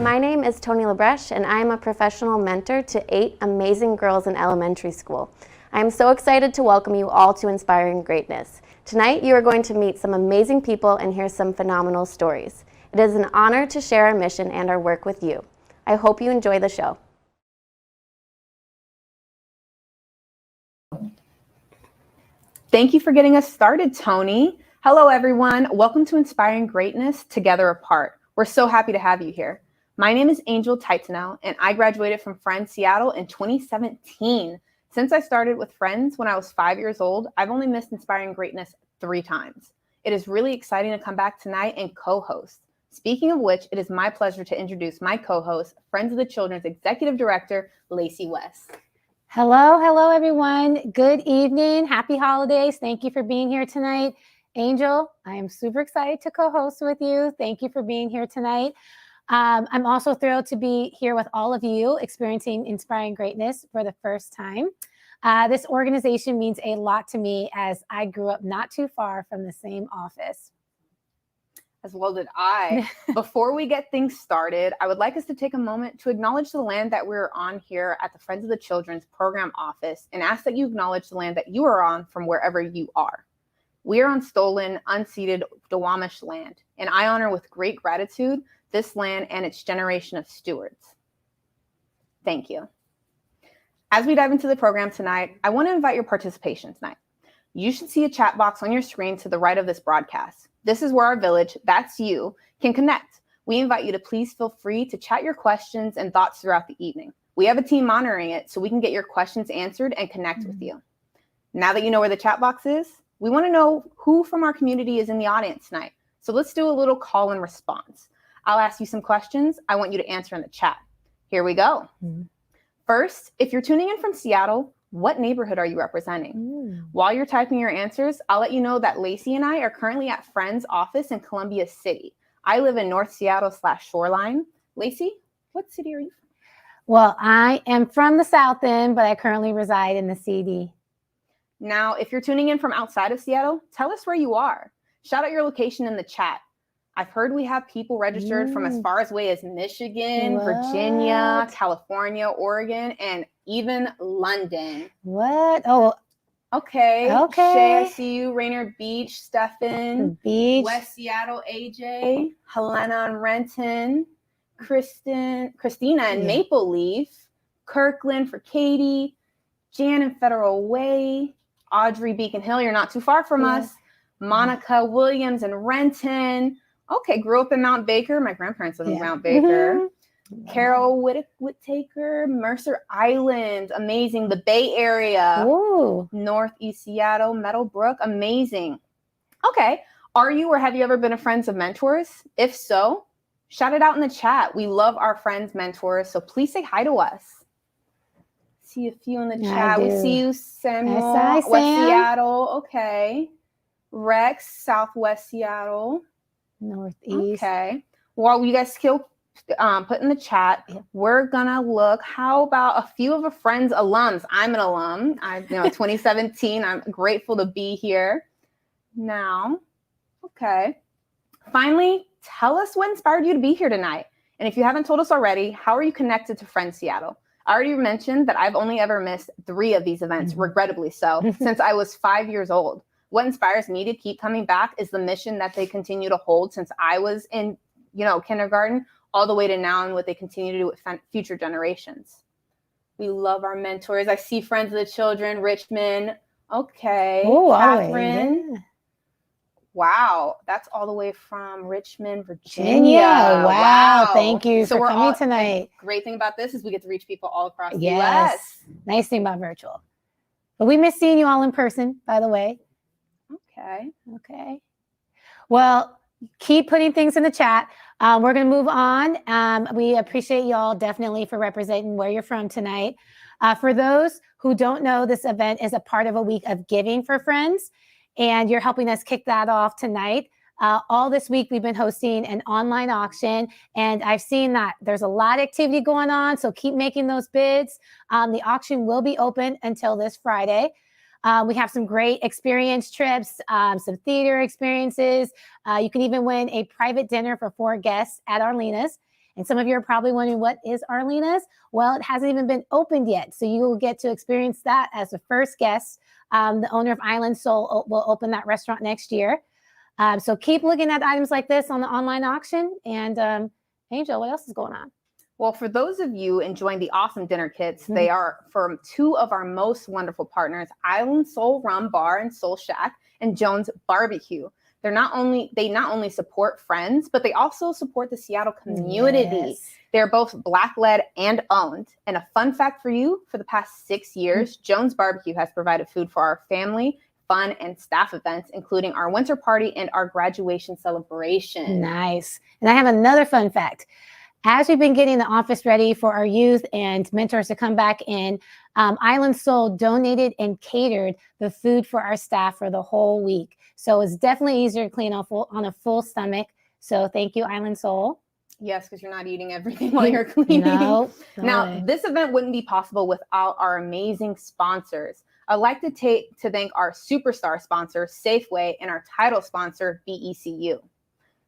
My name is Tony Labreche, and I am a professional mentor to 8 amazing girls in elementary school. I am so excited to welcome you all to Inspiring Greatness. Tonight, you are going to meet some amazing people and hear some phenomenal stories. It is an honor to share our mission and our work with you. I hope you enjoy the show. Thank you for getting us started, Tony. Hello, everyone. Welcome to Inspiring Greatness Together Apart. We're so happy to have you here. My name is Angel Taitano, and I graduated from Friends Seattle in 2017. Since I started with Friends when I was 5 years old, I've only missed Inspiring Greatness 3 times. It is really exciting to come back tonight and co-host. Speaking of which, it is my pleasure to introduce my co-host, Friends of the Children's Executive Director, Lacie West. Hello, everyone. Good evening. Happy holidays. Thank you for being here tonight. Angel, I am super excited to co-host with you. Thank you for being here tonight. I'm also thrilled to be here with all of you experiencing Inspiring Greatness for the first time. This organization means a lot to me as I grew up not too far from the same office. As well did I. Before we get things started, I would like us to take a moment to acknowledge the land that we're on here at the Friends of the Children's Program Office and ask that you acknowledge the land that you are on from wherever you are. We are on stolen, unceded Duwamish land, and I honor with great gratitude this land and its generation of stewards. Thank you. As we dive into the program tonight, I want to invite your participation tonight. You should see a chat box on your screen to the right of this broadcast. This is where our village, that's you, can connect. We invite you to please feel free to chat your questions and thoughts throughout the evening. We have a team monitoring it so we can get your questions answered and connect with you. Now that you know where the chat box is, we want to know who from our community is in the audience tonight. So let's do a little call and response. I'll ask you some questions. I want you to answer in the chat. Here we go. First, if you're tuning in from Seattle, what neighborhood are you representing? While you're typing your answers, I'll let you know that Lacie and I are currently at Friends office in Columbia City. I live in North Seattle /Shoreline. Lacie, what city are you from? Well, I am from the South End, but I currently reside in the CD. Now, if you're tuning in from outside of Seattle, tell us where you are. Shout out your location in the chat. I've heard we have people registered from as far away as Michigan, Virginia, California, Oregon, and even London. What? Oh, okay. Shay, I see you. Rainier Beach, Stefan. Beach. West Seattle, AJ. Helena and Renton. Christina and Maple Leaf. Kirkland for Katie. Jan and Federal Way. Audrey, Beacon Hill. You're not too far from us. Monica Williams and Renton. Okay, grew up in Mount Baker. My grandparents live in Mount Baker. Carol Whittaker, Mercer Island, amazing. The Bay Area, Northeast Seattle, Meadowbrook, amazing. Okay, are you or have you ever been a Friends of Mentors? If so, shout it out in the chat. We love our Friends mentors, so please say hi to us. See a few in the chat. We see you, Samuel, West Seattle. Okay. Rex, Southwest Seattle. Northeast. Okay. While you guys still put in the chat, we're gonna look. How about a few of a Friends alums? I'm an alum. 2017. I'm grateful to be here. Now, okay. Finally, tell us what inspired you to be here tonight. And if you haven't told us already, how are you connected to Friends Seattle? I already mentioned that I've only ever missed 3 of these events, regrettably so, since I was 5 years old. What inspires me to keep coming back is the mission that they continue to hold since I was in, kindergarten, all the way to now and what they continue to do with future generations. We love our mentors. I see Friends of the Children, Richmond. Okay. Catherine. Wow. That's all the way from Richmond, Virginia. Wow. Thank you for coming tonight. Great thing about this is we get to reach people all across the U.S. Nice thing about virtual. But we miss seeing you all in person, by the way. Okay. Well, keep putting things in the chat. We're going to move on. We appreciate you all definitely for representing where you're from tonight. For those who don't know, this event is a part of a week of giving for Friends, and you're helping us kick that off tonight. All this week, we've been hosting an online auction, and I've seen that there's a lot of activity going on, so keep making those bids. The auction will be open until this Friday. We have some great experience trips, some theater experiences. You can even win a private dinner for 4 guests at Arlena's. And some of you are probably wondering, what is Arlena's? Well, it hasn't even been opened yet. So you will get to experience that as the first guest. The owner of Island Soul will open that restaurant next year. So keep looking at items like this on the online auction. And Angel, what else is going on? Well, for those of you enjoying the awesome dinner kits, they are from two of our most wonderful partners, Island Soul Rum Bar and Soul Shack and Jones Barbecue. They not only support friends, but they also support the Seattle community. Yes. They're both Black-led and owned. And a fun fact for you, for the past 6 years, Jones Barbecue has provided food for our family, fun, and staff events, including our winter party and our graduation celebration. Nice. And I have another fun fact. As we've been getting the office ready for our youth and mentors to come back in, Island Soul donated and catered the food for our staff for the whole week. So it's definitely easier to clean on a full stomach. So thank you, Island Soul. Yes, because you're not eating everything while you're cleaning. No, now, this event wouldn't be possible without our amazing sponsors. I'd like to thank our superstar sponsor, Safeway, and our title sponsor, BECU.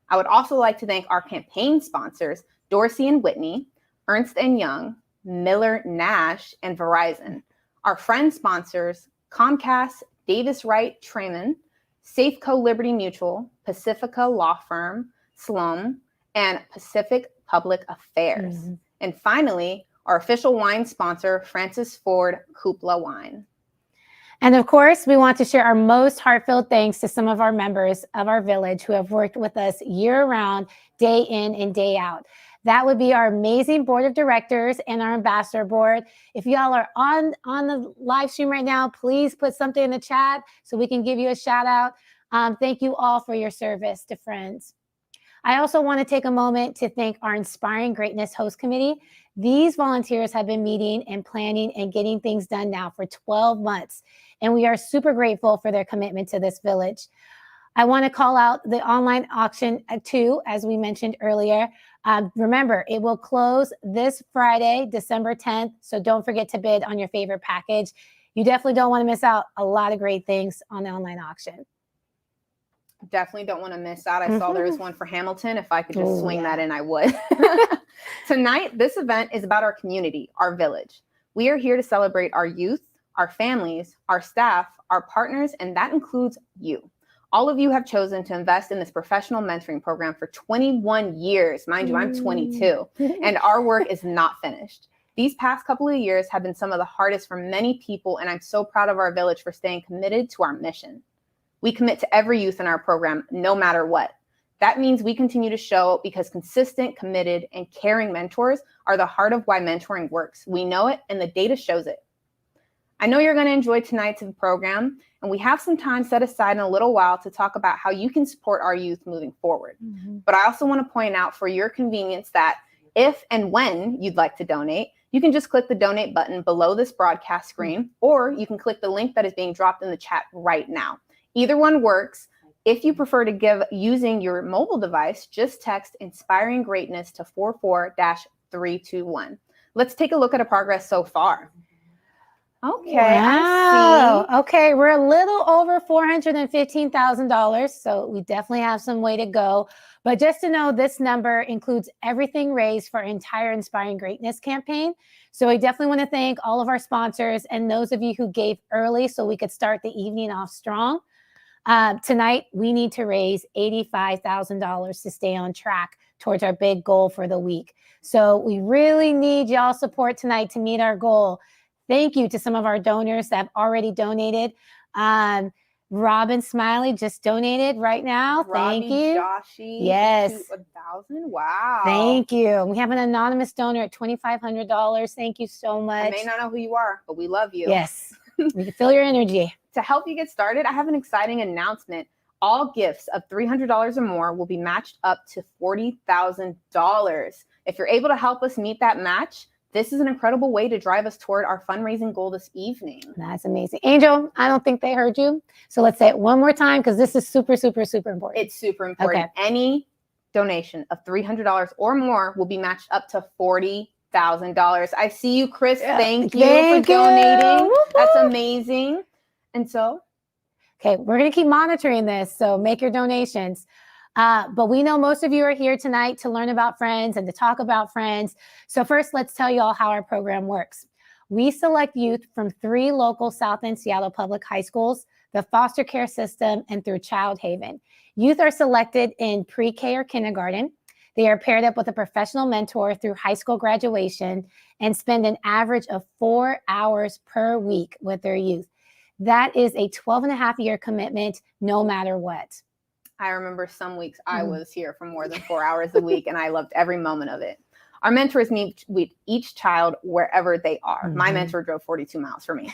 I would also like to thank our campaign sponsors, Dorsey and Whitney, Ernst & Young, Miller Nash, and Verizon. Our friend sponsors, Comcast, Davis Wright Trayman, Safeco Liberty Mutual, Pacifica Law Firm, Sloan, and Pacific Public Affairs. And finally, our official wine sponsor, Francis Ford Kupla Wine. And of course, we want to share our most heartfelt thanks to some of our members of our village who have worked with us year-round, day in and day out. That would be our amazing board of directors and our ambassador board. If y'all are on the live stream right now, please put something in the chat so we can give you a shout out. Thank you all for your service to Friends. I also want to take a moment to thank our Inspiring Greatness Host Committee. These volunteers have been meeting and planning and getting things done now for 12 months, and we are super grateful for their commitment to this village. I want to call out the online auction too, as we mentioned earlier. Remember, it will close this Friday, December 10th, so don't forget to bid on your favorite package. You definitely don't want to miss out a lot of great things on the online auction. Definitely don't want to miss out. I saw there was one for Hamilton. If I could just swing that in, I would. Tonight, this event is about our community, our village. We are here to celebrate our youth, our families, our staff, our partners, and that includes you. All of you have chosen to invest in this professional mentoring program for 21 years. Mind you, I'm 22, and our work is not finished. These past couple of years have been some of the hardest for many people, and I'm so proud of our village for staying committed to our mission. We commit to every youth in our program, no matter what. That means we continue to show because consistent, committed, and caring mentors are the heart of why mentoring works. We know it, and the data shows it. I know you're going to enjoy tonight's program, and we have some time set aside in a little while to talk about how you can support our youth moving forward. But I also want to point out for your convenience that if and when you'd like to donate, you can just click the donate button below this broadcast screen, or you can click the link that is being dropped in the chat right now. Either one works. If you prefer to give using your mobile device, just text Inspiring Greatness to 44-321. Let's take a look at our progress so far. Okay, wow. I see. Okay, we're a little over $415,000, so we definitely have some way to go. But just to know, this number includes everything raised for our entire Inspiring Greatness campaign. So we definitely want to thank all of our sponsors and those of you who gave early so we could start the evening off strong. Tonight, we need to raise $85,000 to stay on track towards our big goal for the week. So we really need y'all support tonight to meet our goal. Thank you to some of our donors that have already donated. Robin Smiley just donated right now. Thank you. Joshi, yes. 1,000. Wow. Thank you. We have an anonymous donor at $2,500. Thank you so much. I may not know who you are, but we love you. Yes. We can feel your energy. To help you get started, I have an exciting announcement. All gifts of $300 or more will be matched up to $40,000. If you're able to help us meet that match, this is an incredible way to drive us toward our fundraising goal this evening. That's amazing. Angel, I don't think they heard you. So let's say it one more time because this is super, super, super important. It's super important. Okay. Any donation of $300 or more will be matched up to $40,000. I see you, Chris. Yeah. Thank you for donating. Woo-hoo. That's amazing. And so? Okay, we're going to keep monitoring this. So make your donations. But we know most of you are here tonight to learn about Friends and to talk about Friends. So first, let's tell you all how our program works. We select youth from 3 local South End Seattle public high schools, the foster care system, and through Child Haven. Youth are selected in pre-K or kindergarten. They are paired up with a professional mentor through high school graduation and spend an average of 4 hours per week with their youth. That is a 12-and-a-half-year commitment, no matter what. I remember some weeks I was here for more than 4 hours a week, and I loved every moment of it. Our mentors meet with each child wherever they are. My mentor drove 42 miles for me.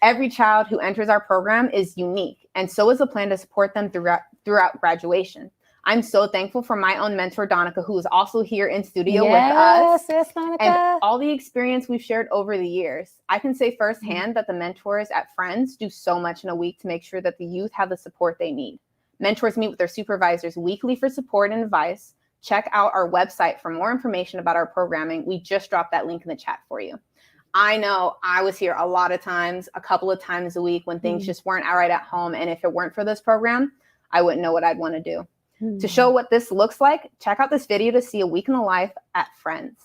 Every child who enters our program is unique, and so is the plan to support them throughout graduation. I'm so thankful for my own mentor, Donica, who is also here in studio with us. Yes, Monica. And all the experience we've shared over the years. I can say firsthand that the mentors at Friends do so much in a week to make sure that the youth have the support they need. Mentors meet with their supervisors weekly for support and advice. Check out our website for more information about our programming. We just dropped that link in the chat for you. I know I was here a lot of times, a couple of times a week when things just weren't all right at home. And if it weren't for this program, I wouldn't know what I'd want to do. To show what this looks like, check out this video to see a week in the life at Friends.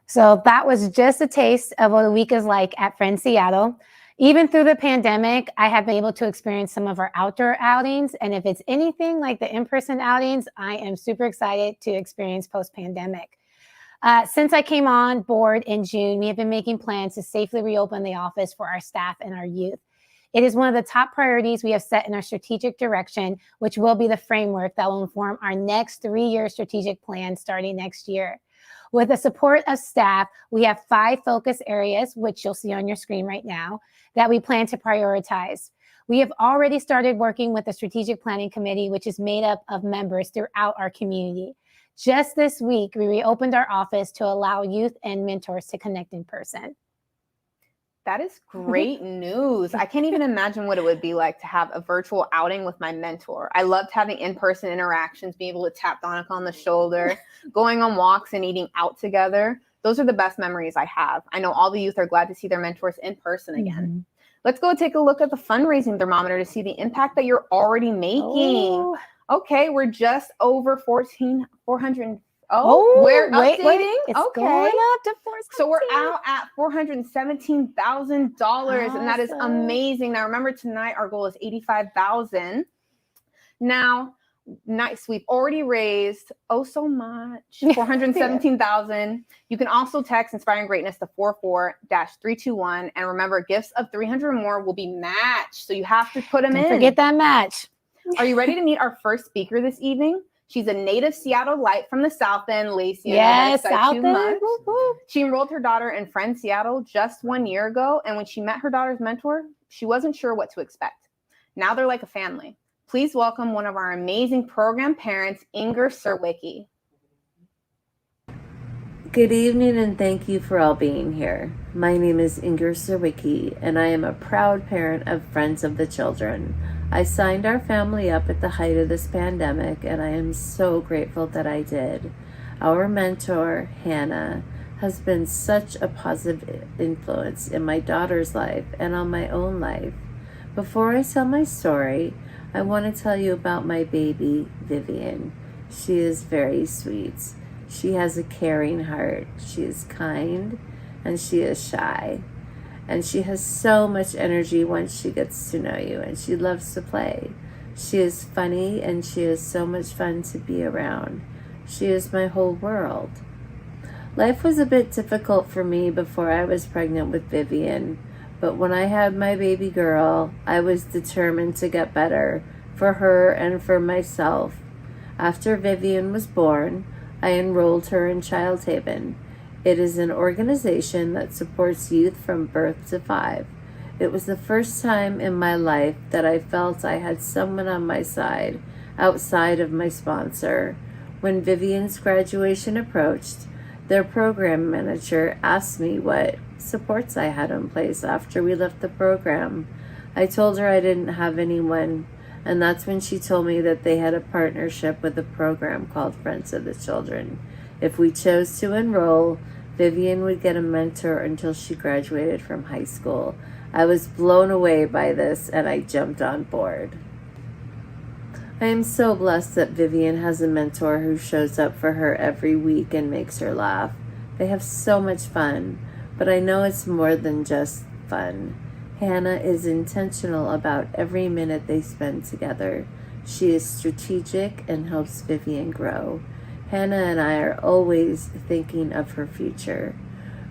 So that was just a taste of what a week is like at Friends Seattle. Even through the pandemic, I have been able to experience some of our outdoor outings. And if it's anything like the in-person outings, I am super excited to experience post-pandemic. Since I came on board in June, we have been making plans to safely reopen the office for our staff and our youth. It is one of the top priorities we have set in our strategic direction, which will be the framework that will inform our next 3-year strategic plan starting next year. With the support of staff, we have 5 focus areas, which you'll see on your screen right now, that we plan to prioritize. We have already started working with the Strategic Planning Committee, which is made up of members throughout our community. Just this week, we reopened our office to allow youth and mentors to connect in person. That is great news. I can't even imagine what it would be like to have a virtual outing with my mentor. I loved having in-person interactions, being able to tap Donica on the shoulder, going on walks and eating out together. Those are the best memories I have. I know all the youth are glad to see their mentors in person again. Let's go take a look at the fundraising thermometer to see the impact that you're already making. Okay, we're just over $450 Oh, we're wait, updating. it's Okay. going up to 417. So we're out at $417,000, and that is Awesome. amazing. Now remember, tonight our goal is $85,000. Now, nice. We've already raised so much, $417,000. You can also text Inspiring Greatness to 44-321, and remember, gifts of $300 or more will be matched. So you have to put them in. Don't forget that match. Are you ready to meet our first speaker this evening? She's a native Seattle light from the South End, Lacie. Yes, South End. She enrolled her daughter in Friend Seattle just 1 year ago, and when she met her daughter's mentor, she wasn't sure what to expect. Now they're like a family. Please welcome one of our amazing program parents, Inger Serwicki. Good evening, and thank you for all being here. My name is Inger Serwicki, and I am a proud parent of Friends of the Children. I signed our family up at the height of this pandemic, and I am so grateful that I did. Our mentor, Hannah, has been such a positive influence in my daughter's life and on my own life. Before I tell my story, I want to tell you about my baby, Vivian. She is very sweet. She has a caring heart. She is kind, and she is shy. And she has so much energy once she gets to know you, and she loves to play. She is funny, and she is so much fun to be around. She is my whole world. Life was a bit difficult for me before I was pregnant with Vivian, but when I had my baby girl, I was determined to get better for her and for myself. After Vivian was born, I enrolled her in Child Haven. It is an organization that supports youth from birth to 5. It was the first time in my life that I felt I had someone on my side outside of my sponsor. When Vivian's graduation approached, their program manager asked me what supports I had in place after we left the program. I told her I didn't have anyone, and that's when she told me that they had a partnership with a program called Friends of the Children. If we chose to enroll, Vivian would get a mentor until she graduated from high school. I was blown away by this, and I jumped on board. I am so blessed that Vivian has a mentor who shows up for her every week and makes her laugh. They have so much fun, but I know it's more than just fun. Hannah is intentional about every minute they spend together. She is strategic and helps Vivian grow. Hannah and I are always thinking of her future,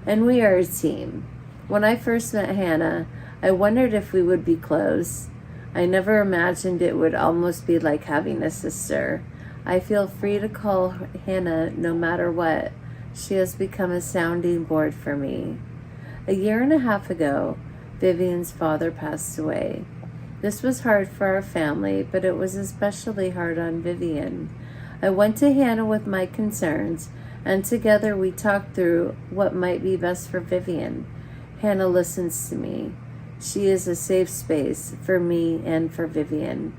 and we are a team. When I first met Hannah, I wondered if we would be close. I never imagined it would almost be like having a sister. I feel free to call Hannah no matter what. She has become a sounding board for me. 1.5 years ago, Vivian's father passed away. This was hard for our family, but it was especially hard on Vivian. I went to Hannah with my concerns, and together we talked through what might be best for Vivian. Hannah listens to me. She is a safe space for me and for Vivian.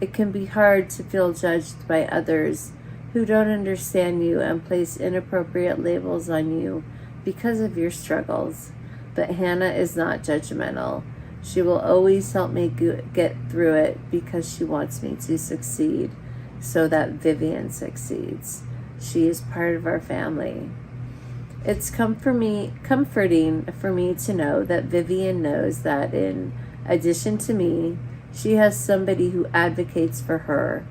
It can be hard to feel judged by others who don't understand you and place inappropriate labels on you because of your struggles. But Hannah is not judgmental. She will always help me get through it because she wants me to succeed so that Vivian succeeds. She is part of our family. It's comforting for me to know that Vivian knows that in addition to me, she has somebody who advocates for her.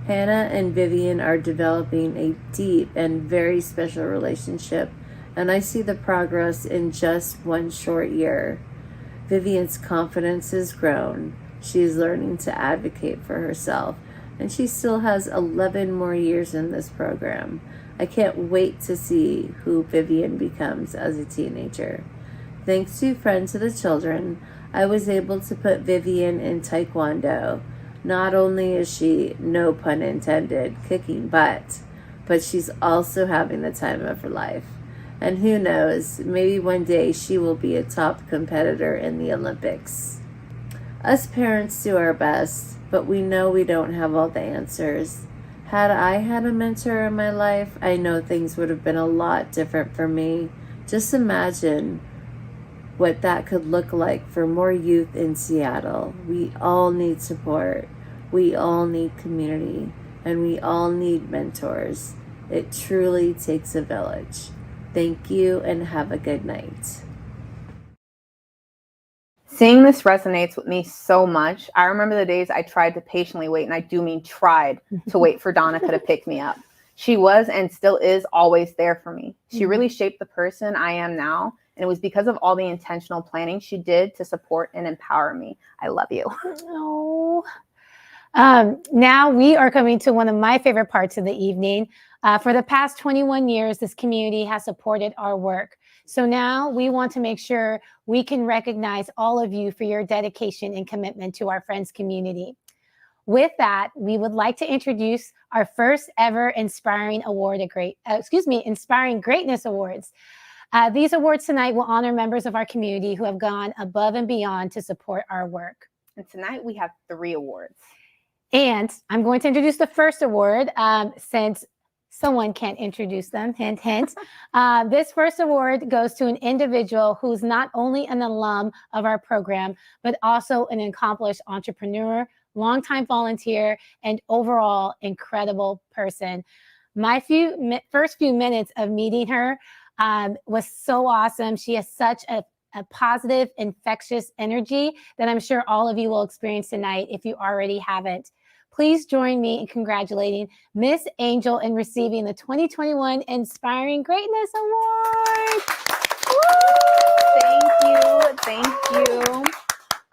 Hannah and Vivian are developing a deep and very special relationship, and I see the progress in just 1 short year. Vivian's confidence has grown. She is learning to advocate for herself, and she still has 11 more years in this program. I can't wait to see who Vivian becomes as a teenager. Thanks to Friends of the Children, I was able to put Vivian in Taekwondo. Not only is she, no pun intended, kicking butt, but she's also having the time of her life. And who knows, maybe one day she will be a top competitor in the Olympics. Us parents do our best, but we know we don't have all the answers. Had I had a mentor in my life, I know things would have been a lot different for me. Just imagine what that could look like for more youth in Seattle. We all need support. We all need community. And we all need mentors. It truly takes a village. Thank you and have a good night. Seeing this resonates with me so much. I remember the days I tried to patiently wait, and I do mean tried to wait for Donica to pick me up. She was and still is always there for me. She really shaped the person I am now, and it was because of all the intentional planning she did to support and empower me. I love you. Oh. Now we are coming to one of my favorite parts of the evening. For the past 21 years, this community has supported our work. So now we want to make sure we can recognize all of you for your dedication and commitment to our Friends community. With that, we would like to introduce our first ever Inspiring Greatness Awards. These awards tonight will honor members of our community who have gone above and beyond to support our work. And tonight we have 3 awards. And I'm going to introduce the first award since someone can't introduce them, hint, hint. This first award goes to an individual who's not only an alum of our program, but also an accomplished entrepreneur, longtime volunteer, and overall incredible person. My first few minutes of meeting her was so awesome. She has such a positive, infectious energy that I'm sure all of you will experience tonight if you already haven't. Please join me in congratulating Miss Angel in receiving the 2021 Inspiring Greatness Award. Thank you.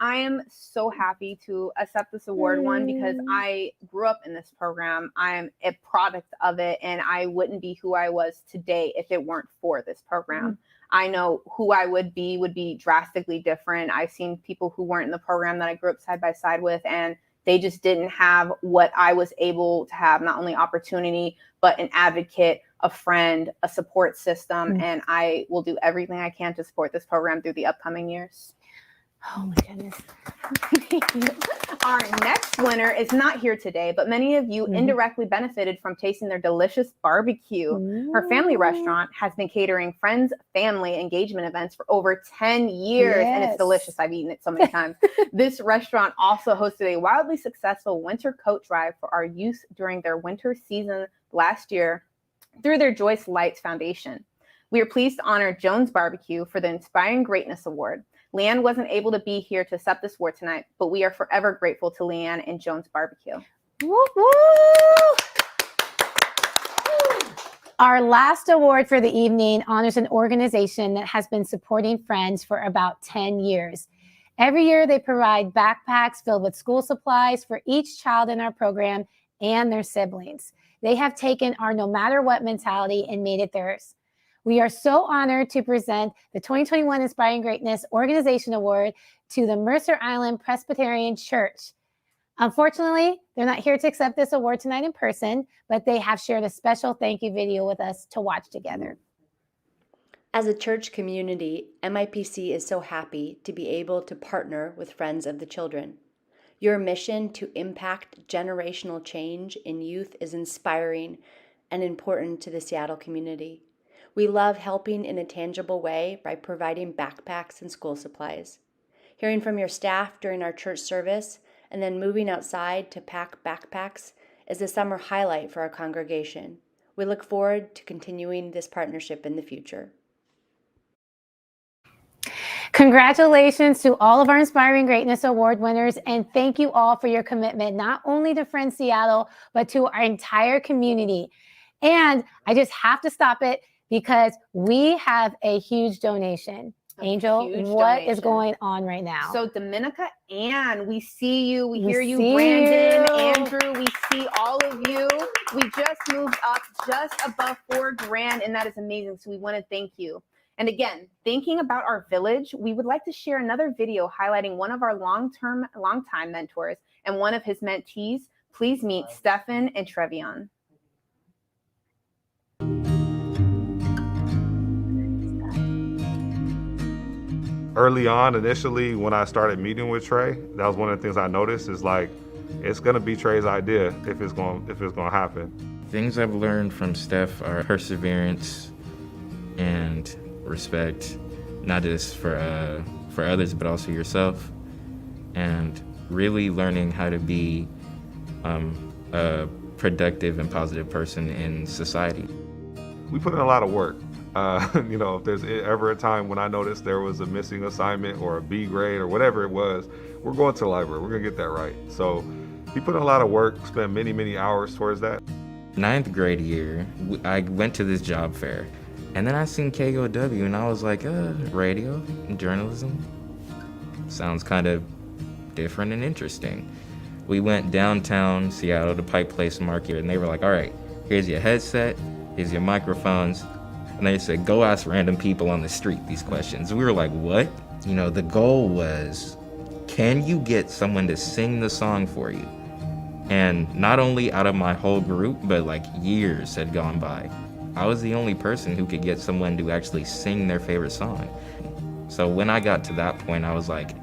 I am so happy to accept this award, one, because I grew up in this program. I'm a product of it, and I wouldn't be who I was today if it weren't for this program. I know who I would be drastically different. I've seen people who weren't in the program that I grew up side by side with, and they just didn't have what I was able to have, not only opportunity, but an advocate, a friend, a support system. And I will do everything I can to support this program through the upcoming years. Oh my goodness. Our next winner is not here today, but many of you indirectly benefited from tasting their delicious barbecue. Her family restaurant has been catering friends, family engagement events for over 10 years, and it's delicious. I've eaten it so many times. This restaurant also hosted a wildly successful winter coat drive for our youth during their winter season last year through their Joyce Lights Foundation. We are pleased to honor Jones Barbecue for the Inspiring Greatness Award. Leanne wasn't able to be here to accept this award tonight, but we are forever grateful to Leanne and Jones Barbecue. Woo, woo. Our last award for the evening honors an organization that has been supporting Friends for about 10 years. Every year they provide backpacks filled with school supplies for each child in our program and their siblings. They have taken our no matter what mentality and made it theirs. We are so honored to present the 2021 Inspiring Greatness Organization Award to the Mercer Island Presbyterian Church. Unfortunately, they're not here to accept this award tonight in person, but they have shared a special thank you video with us to watch together. As a church community, MIPC is so happy to be able to partner with Friends of the Children. Your mission to impact generational change in youth is inspiring and important to the Seattle community. We love helping in a tangible way by providing backpacks and school supplies. Hearing from your staff during our church service and then moving outside to pack backpacks is a summer highlight for our congregation. We look forward to continuing this partnership in the future. Congratulations to all of our Inspiring Greatness Award winners, and thank you all for your commitment, not only to Friends Seattle, but to our entire community. And I just have to stop it because we have a huge donation. Angel, what is going on right now? So Dominica, Ann, we see you, we hear you, Brandon, Andrew, we see all of you. We just moved up just above $4,000, and that is amazing. So we want to thank you. And again, thinking about our village, we would like to share another video highlighting one of our longtime mentors and one of his mentees. Please meet Stefan and Trevion. Early on, initially, when I started meeting with Trey, that was one of the things I noticed is like, it's gonna be Trey's idea if it's gonna happen. Things I've learned from Steph are perseverance and respect, not just for others, but also yourself, and really learning how to be a productive and positive person in society. We put in a lot of work. If there's ever a time when I noticed there was a missing assignment or a B grade or whatever it was, we're going to the library. We're gonna get that right. So he put in a lot of work, spent many, many hours towards that. 9th grade year, I went to this job fair, and then I seen KOW, and I was like, radio, journalism, sounds kind of different and interesting. We went downtown Seattle to Pike Place Market, and they were like, all right, here's your headset, here's your microphones. And they said, go ask random people on the street these questions. We were like, what? The goal was, can you get someone to sing the song for you? And not only out of my whole group, but like years had gone by. I was the only person who could get someone to actually sing their favorite song. So when I got to that point, I was like,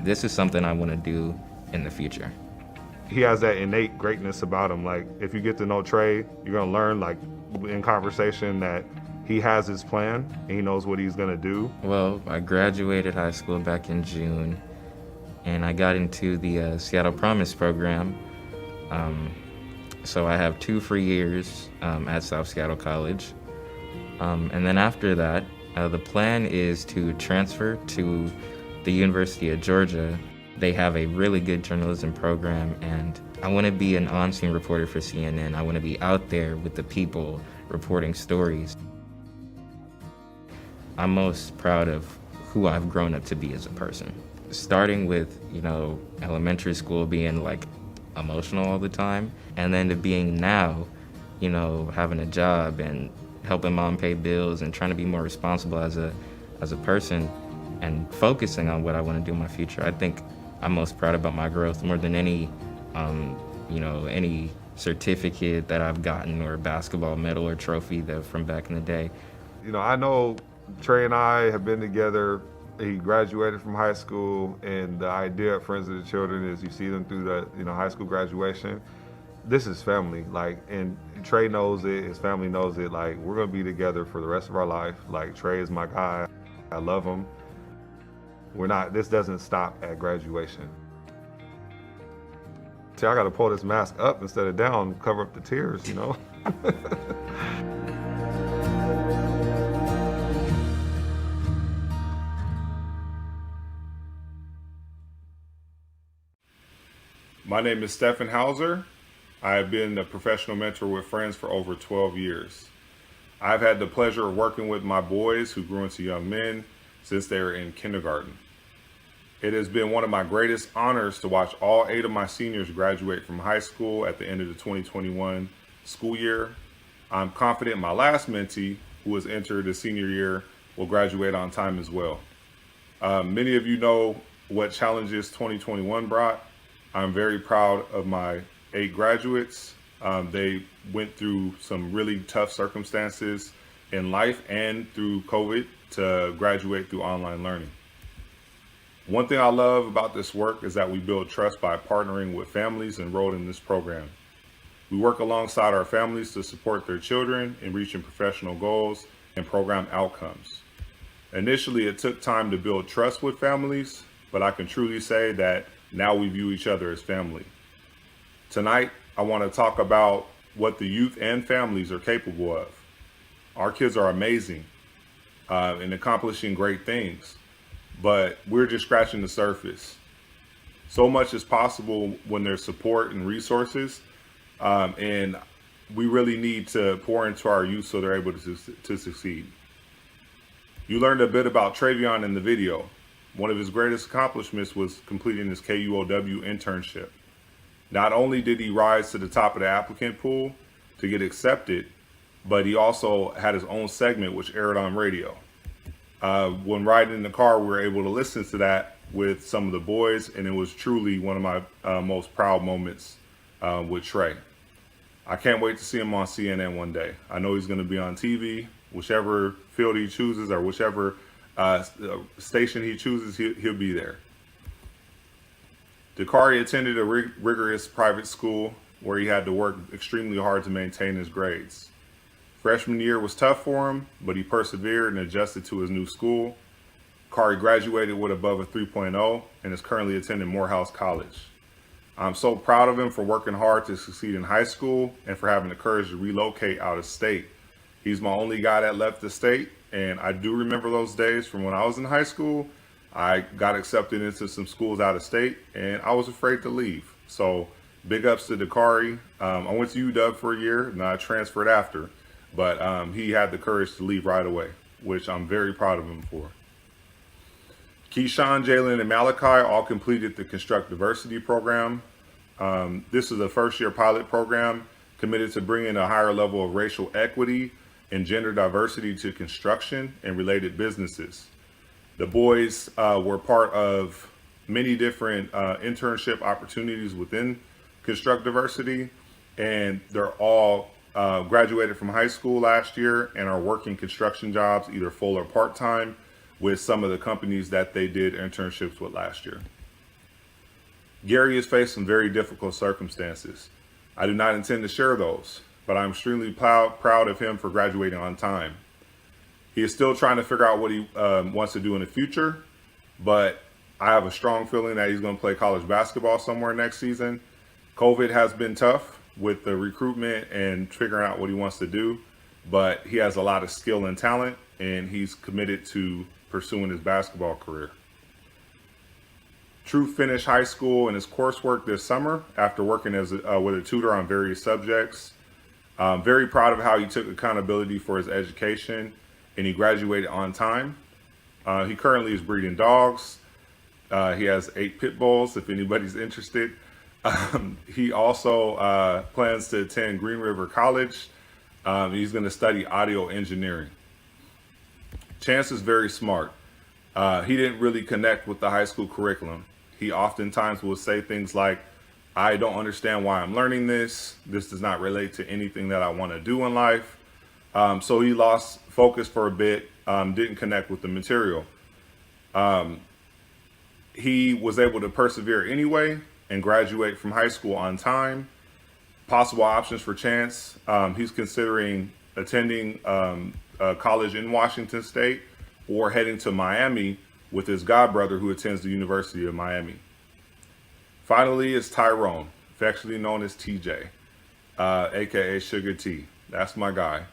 this is something I want to do in the future. He has that innate greatness about him. Like, if you get to know Trey, you're gonna learn, like, in conversation, that he has his plan and he knows what he's gonna do. Well, I graduated high school back in June, and I got into the Seattle Promise program. So I have 2 free years at South Seattle College. And then after that, the plan is to transfer to the University of Georgia. They have a really good journalism program, and I want to be an on-scene reporter for CNN. I want to be out there with the people reporting stories. I'm most proud of who I've grown up to be as a person. Starting with, elementary school being like emotional all the time, and then to being now, having a job and helping mom pay bills and trying to be more responsible as a person and focusing on what I want to do in my future. I think I'm most proud about my growth more than any certificate that I've gotten or basketball medal or trophy from back in the day. I know Trey and I have been together. He graduated from high school, and the idea at Friends of the Children is you see them through the high school graduation. This is family, and Trey knows it, his family knows it. Like, we're gonna be together for the rest of our life. Like, Trey is my guy. I love him. This doesn't stop at graduation. See, I gotta pull this mask up instead of down, cover up the tears, My name is Stephen Hauser. I have been a professional mentor with Friends for over 12 years. I've had the pleasure of working with my boys who grew into young men since they were in kindergarten. It has been one of my greatest honors to watch all 8 of my seniors graduate from high school at the end of the 2021 school year. I'm confident my last mentee, who has entered the senior year, will graduate on time as well. Many of you know what challenges 2021 brought. I'm very proud of my 8 graduates. They went through some really tough circumstances in life and through COVID to graduate through online learning. One thing I love about this work is that we build trust by partnering with families enrolled in this program. We work alongside our families to support their children in reaching professional goals and program outcomes. Initially, it took time to build trust with families, but I can truly say that now we view each other as family. Tonight, I want to talk about what the youth and families are capable of. Our kids are amazing and accomplishing great things, but we're just scratching the surface. So much is possible when there's support and resources, and we really need to pour into our youth so they're able to succeed. You learned a bit about Travion in the video. One of his greatest accomplishments was completing his KUOW internship. Not only did he rise to the top of the applicant pool to get accepted, but he also had his own segment which aired on radio. When riding in the car, we were able to listen to that with some of the boys, and it was truly one of my most proud moments with Trey. I can't wait to see him on CNN one day. I know he's going to be on TV, whichever field he chooses or whichever station he chooses, he'll be there. Dakari attended a rigorous private school where he had to work extremely hard to maintain his grades. Freshman year was tough for him, but he persevered and adjusted to his new school. Kari graduated with above a 3.0 and is currently attending Morehouse College. I'm so proud of him for working hard to succeed in high school and for having the courage to relocate out of state. He's my only guy that left the state, and I do remember those days from when I was in high school. I got accepted into some schools out of state, and I was afraid to leave. So big ups to Dakari. I went to UW for a year, and I transferred after, but he had the courage to leave right away, which I'm very proud of him for. Keyshawn, Jalen, and Malachi all completed the Construct Diversity program. This is a first-year pilot program committed to bringing a higher level of racial equity and gender diversity to construction and related businesses. The boys were part of many different internship opportunities within Construct Diversity, and they're all graduated from high school last year and are working construction jobs, either full or part-time, with some of the companies that they did internships with last year. Gary has faced some very difficult circumstances. I do not intend to share those, but I'm extremely proud of him for graduating on time. He is still trying to figure out what he wants to do in the future, but I have a strong feeling that he's going to play college basketball somewhere next season. COVID has been tough with the recruitment and figuring out what he wants to do, but he has a lot of skill and talent, and he's committed to pursuing his basketball career. True finished high school and his coursework this summer after working as with a tutor on various subjects. I'm very proud of how he took accountability for his education, and he graduated on time. He currently is breeding dogs. He has 8 pit bulls, if anybody's interested. He also plans to attend Green River College. He's going to study audio engineering. Chance is very smart. He didn't really connect with the high school curriculum. He oftentimes will say things like, I don't understand why I'm learning this. This does not relate to anything that I want to do in life. So he lost focus for a bit, didn't connect with the material. He was able to persevere anyway and graduate from high school on time. Possible options for Chance. He's considering attending college in Washington State or heading to Miami with his godbrother who attends the University of Miami. Finally is Tyrone, affectionately known as TJ, aka Sugar T. That's my guy.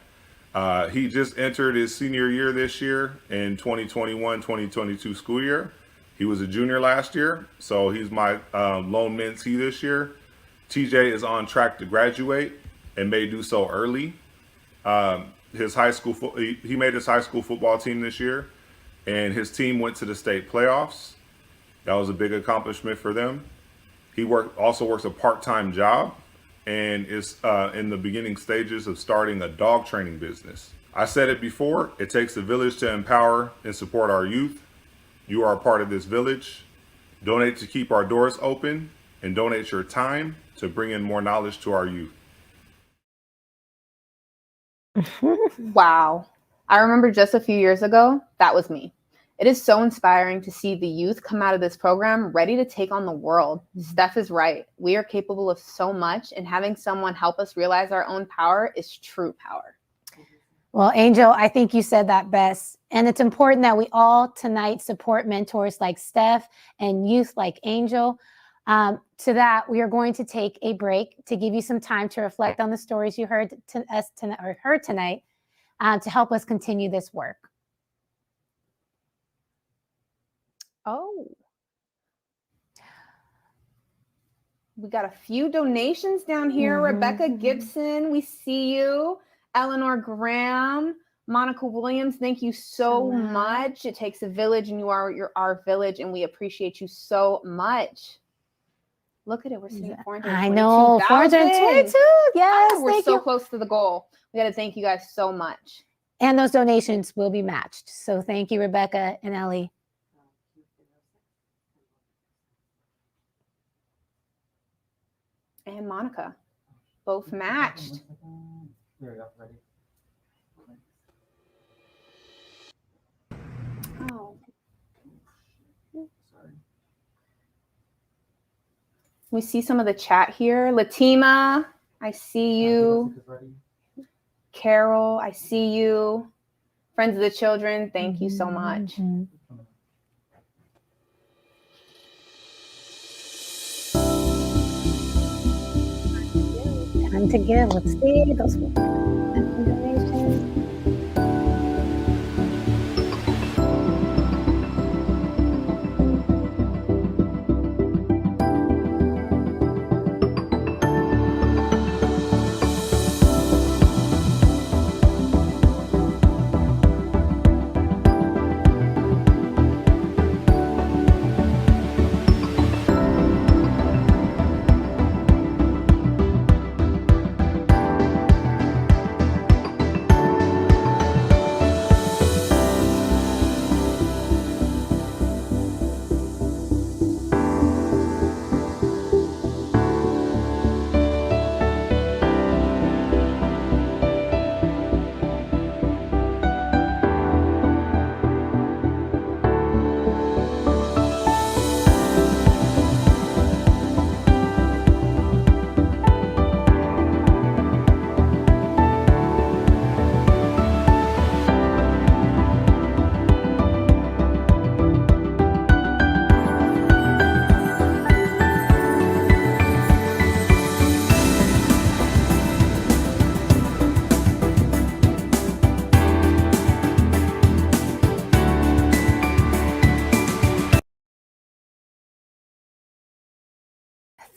He just entered his senior year this year in 2021-2022 school year. He was a junior last year, so he's my lone mentee this year. TJ is on track to graduate and may do so early. His high school he made his high school football team this year, and his team went to the state playoffs. That was a big accomplishment for them. He also works a part-time job and is in the beginning stages of starting a dog training business. I said it before, it takes a village to empower and support our youth. You are a part of this village. Donate to keep our doors open and donate your time to bring in more knowledge to our youth. Wow. I remember just a few years ago, that was me. It is so inspiring to see the youth come out of this program ready to take on the world. Steph is right. We are capable of so much, and having someone help us realize our own power is true power. Well, Angel, I think you said that best. And it's important that we all tonight support mentors like Steph and youth like Angel. To that, we are going to take a break to give you some time to reflect on the stories you heard tonight to help us continue this work. Oh. We got a few donations down here. Mm-hmm. Rebecca Gibson, we see you. Eleanor Graham, Monica Williams, thank you so much. It takes a village, and you're our village, and we appreciate you so much. Look at it. We're sitting at 422,000. I know, 422. Yes, we're thank so you. close to the goal. We got to thank you guys so much. And those donations will be matched. So thank you, Rebecca and Ellie. And Monica, both matched. Oh. We see some of the chat here. Latima, I see you. Carol, I see you. Friends of the Children, thank you so much. Time to give. Let's see those donations.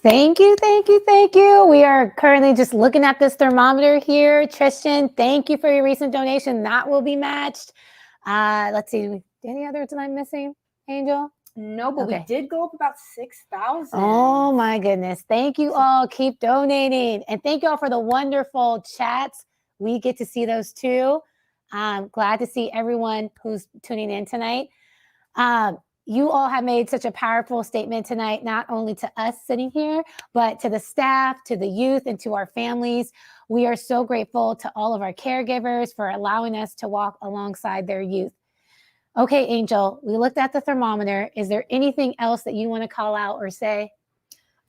Thank you, thank you, thank you. We are currently just looking at this thermometer here. Tristan, thank you for your recent donation. That will be matched. Let's see, any others that I'm missing, Angel? No, but Okay. we did go up about 6,000. Oh my goodness. Thank you all. Keep donating. And thank you all for the wonderful chats. We get to see those too. I'm glad to see everyone who's tuning in tonight. You all have made such a powerful statement tonight, not only to us sitting here, but to the staff, to the youth, and to our families. We are so grateful to all of our caregivers for allowing us to walk alongside their youth. Okay, Angel, we looked at the thermometer. Is there anything else that you want to call out or say?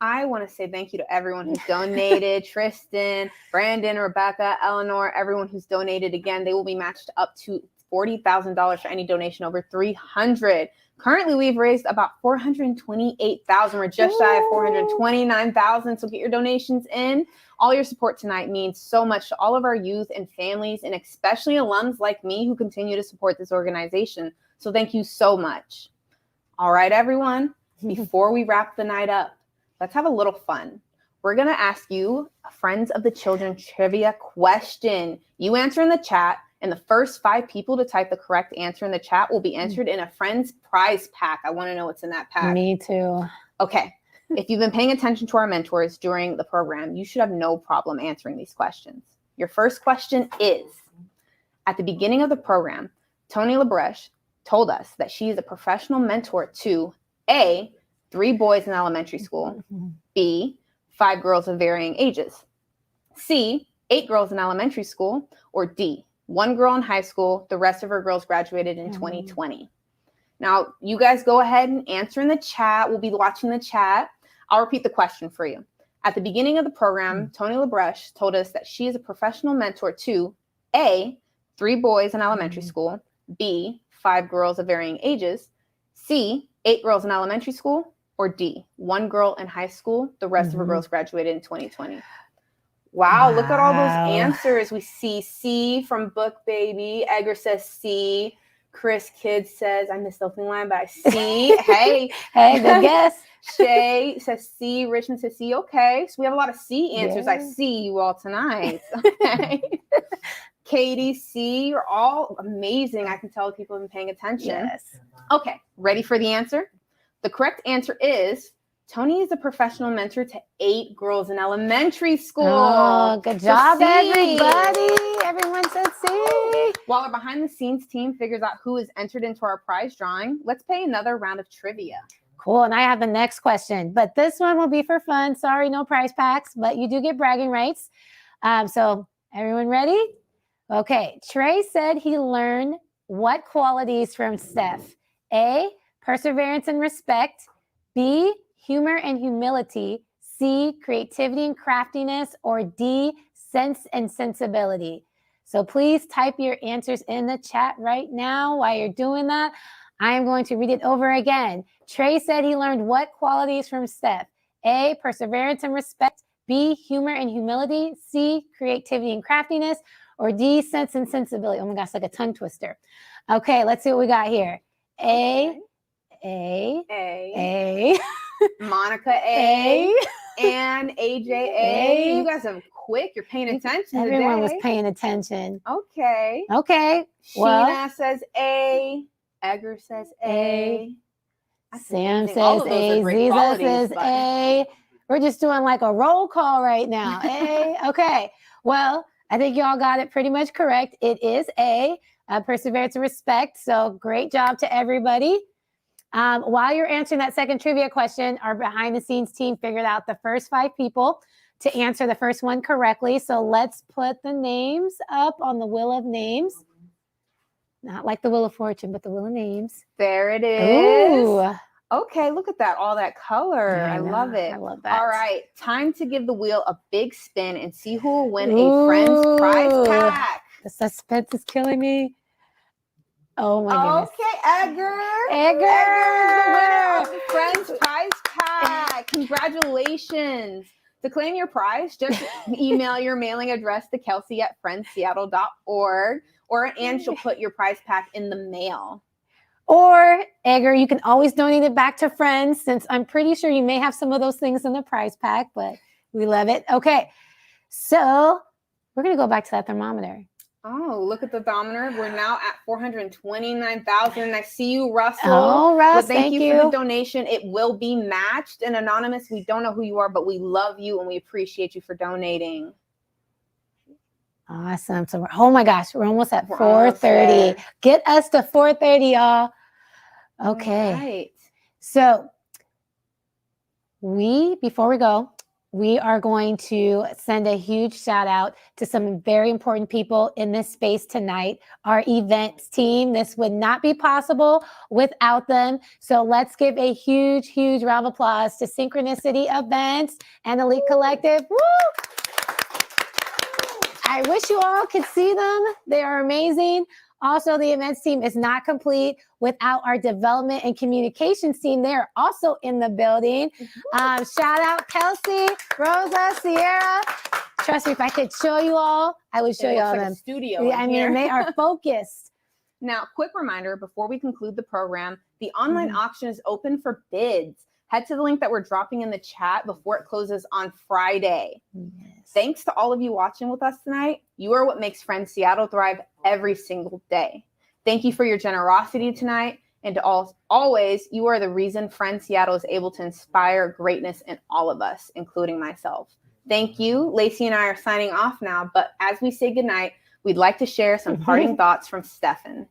I want to say thank you to everyone who's donated. Tristan, Brandon, Rebecca, Eleanor, everyone who's donated. Again, they will be matched up to $40,000 for any donation over 300. Currently, we've raised about 428,000. We're just shy of 429,000. So get your donations in. All your support tonight means so much to all of our youth and families, and especially alums like me who continue to support this organization. So thank you so much. All right, everyone. Before we wrap the night up, let's have a little fun. We're going to ask you a Friends of the Children trivia question. You answer in the chat, and the first 5 people to type the correct answer in the chat will be entered in a Friends prize pack. I want to know what's in that pack. Me too. Okay. If you've been paying attention to our mentors during the program, you should have no problem answering these questions. Your first question is, at the beginning of the program, Tony LaBreche told us that she is a professional mentor to A, 3 boys in elementary school, B, 5 girls of varying ages, C, 8 girls in elementary school, or D, 1 girl in high school, the rest of her girls graduated in 2020. Now, you guys go ahead and answer in the chat. We'll be watching the chat. I'll repeat the question for you. At the beginning of the program, Tony LaBreche told us that she is a professional mentor to A, 3 boys in elementary school, B, 5 girls of varying ages, C, 8 girls in elementary school, or D, 1 girl in high school, the rest of her girls graduated in 2020. Wow, look at all those answers. We see C from Book Baby. Edgar says C. Chris Kidd says, I missed the opening line, but I see. Hey, good guess. Shay says C. Richmond says C. Okay, so we have a lot of C answers. Yeah. I see you all tonight. Okay. Katie, C. You're all amazing. I can tell people have been paying attention. Yes. Okay, ready for the answer? The correct answer is Tony is a professional mentor to 8 girls in elementary school. Oh, good job, everybody. Everyone said C. While our behind-the-scenes team figures out who is entered into our prize drawing, let's play another round of trivia. Cool, and I have the next question, but this one will be for fun. Sorry, no prize packs, but you do get bragging rights. So everyone ready? Okay, Trey said he learned what qualities from Steph? A, perseverance and respect. B, humor and humility. C, creativity and craftiness. Or D, sense and sensibility. So please type your answers in the chat right now. While you're doing that, I am going to read it over again. Trey said he learned what qualities from Steph? A, perseverance and respect. B, humor and humility, C, creativity and craftiness, or D, sense and sensibility? Oh my gosh, like a tongue twister. Okay, let's see what we got here. A, Monica A, and AJ A. You guys have quick. You're paying attention Everyone today. was paying attention. Okay. Okay. Sheena says A. Edgar says A. That's Sam amazing. All says of those are A. great Ziza qualities, says but- A. We're just doing like a roll call right now. A. Okay. Well, I think y'all got it pretty much correct. It is A. Perseverance and respect. So great job to everybody. While you're answering that second trivia question, our behind the scenes team figured out the first 5 people to answer the first one correctly. So let's put the names up on the wheel of names. Not like the Wheel of Fortune, but the Wheel of Names. There it is. Ooh. Okay, look at that. All that color. Yeah, I love it. I love that. All right, time to give the wheel a big spin and see who will win a Friends prize pack. The suspense is killing me. Oh my goodness. Okay, Edgar. Edgar is the winner of the Friends prize pack. Congratulations. To claim your prize, just email your mailing address to kelsey@friendsseattle.org, or Ann she'll put your prize pack in the mail. Or, Edgar, you can always donate it back to Friends, since I'm pretty sure you may have some of those things in the prize pack, but we love it. Okay, so we're going to go back to that thermometer. Oh, look at the thermometer. We're now at 429,000. I see you, Russell. Oh, Russ, thank you for you. the donation. It will be matched. And Anonymous, we don't know who you are, but we love you and we appreciate you for donating. Awesome. So, oh my gosh, we're almost at 4:30. Get us to 4:30, y'all. Okay. Right. So, before we go, we are going to send a huge shout out to some very important people in this space tonight. Our events team. This would not be possible without them. So let's give a huge, huge round of applause to Synchronicity Events and Elite Collective. Woo! I wish you all could see them. They are amazing. Also, the events team is not complete without our development and communications team. They're also in the building. Shout out Kelsey, Rosa, Sierra. Trust me, if I could show you all, I would show you all them. Studio. Yeah, I mean, they are focused. Now, quick reminder before we conclude the program, the online auction is open for bids. Head to the link that we're dropping in the chat before it closes on Friday. Yes. Thanks to all of you watching with us tonight. You are what makes Friends Seattle thrive every single day. Thank you for your generosity tonight. And to always, you are the reason Friends Seattle is able to inspire greatness in all of us, including myself. Thank you. Lacie and I are signing off now. But as we say goodnight, we'd like to share some parting thoughts from Stefan.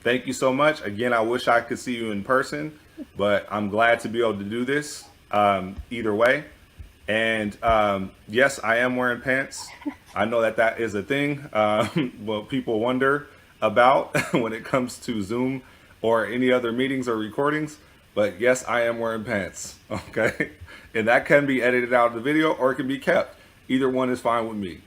Thank you so much. Again, I wish I could see you in person, but I'm glad to be able to do this either way. And yes, I am wearing pants. I know that is a thing. Well, people wonder about when it comes to Zoom or any other meetings or recordings. But yes, I am wearing pants. Okay. And that can be edited out of the video or it can be kept. Either one is fine with me.